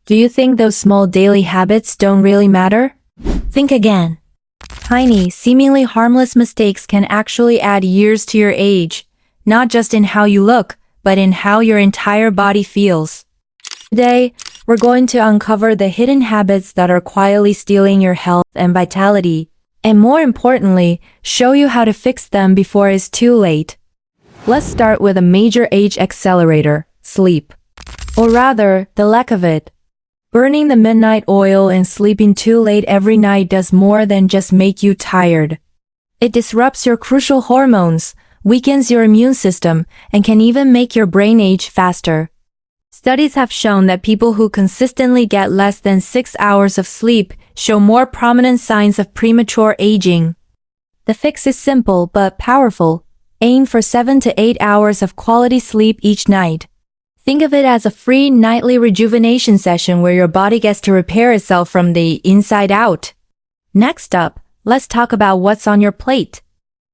Do you think those small daily habits don't really matter? Think again. Tiny, seemingly harmless mistakes can actually add years to your age, not just in how you look, but in how your entire body feels. Today, we're going to uncover the hidden habits that are quietly stealing your health and vitality, and more importantly, show you how to fix them before it's too late. Let's start with a major age accelerator, sleep. Or rather, the lack of it. Burning the midnight oil and sleeping too late every night does more than just make you tired. It disrupts your crucial hormones, weakens your immune system, and can even make your brain age faster. Studies have shown that people who consistently get less than 6 hours of sleep show more prominent signs of premature aging. The fix is simple but powerful. Aim for 7 to 8 hours of quality sleep each night. Think of it as a free nightly rejuvenation session where your body gets to repair itself from the inside out. Next up, let's talk about what's on your plate.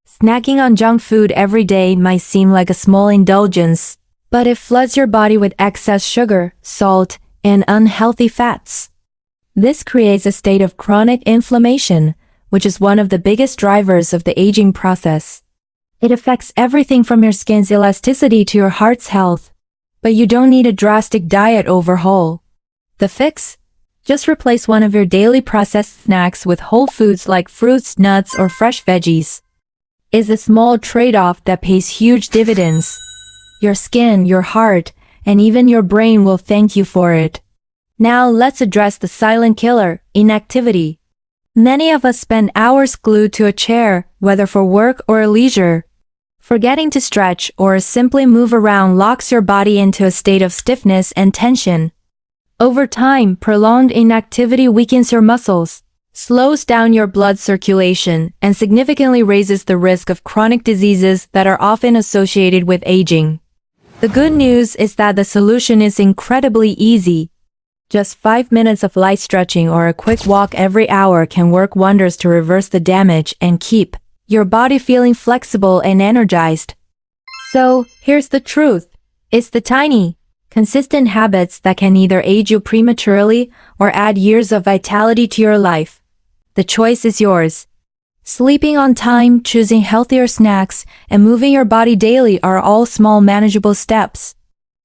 Snacking on junk food every day might seem like a small indulgence, but it floods your body with excess sugar, salt, and unhealthy fats. This creates a state of chronic inflammation, which is one of the biggest drivers of the aging process. It affects everything from your skin's elasticity to your heart's health. But you don't need a drastic diet overhaul. The fix? Just replace one of your daily processed snacks with whole foods like fruits, nuts, or fresh veggies. It's a small trade-off that pays huge dividends. Your skin, your heart, and even your brain will thank you for it. Now let's address the silent killer, inactivity. Many of us spend hours glued to a chair, whether for work or leisure. Forgetting to stretch or simply move around locks your body into a state of stiffness and tension. Over time, prolonged inactivity weakens your muscles, slows down your blood circulation, and significantly raises the risk of chronic diseases that are often associated with aging. The good news is that the solution is incredibly easy. Just 5 minutes of light stretching or a quick walk every hour can work wonders to reverse the damage and keep your body feeling flexible and energized. So, here's the truth. It's the tiny, consistent habits that can either age you prematurely or add years of vitality to your life. The choice is yours. Sleeping on time, choosing healthier snacks, and moving your body daily are all small manageable steps.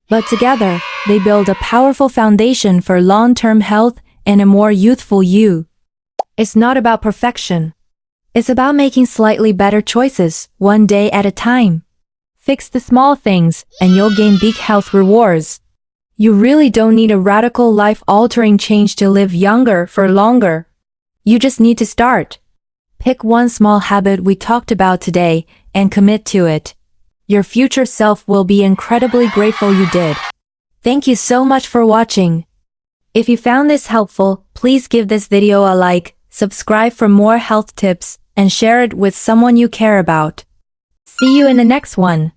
But together, they build a powerful foundation for long-term health and a more youthful you. It's not about perfection. It's about making slightly better choices, one day at a time. Fix the small things, and you'll gain big health rewards. You really don't need a radical life-altering change to live younger for longer. You just need to start. Pick one small habit we talked about today, and commit to it. Your future self will be incredibly grateful you did. Thank you so much for watching. If you found this helpful, please give this video a like, subscribe for more health tips, and share it with someone you care about. See you in the next one.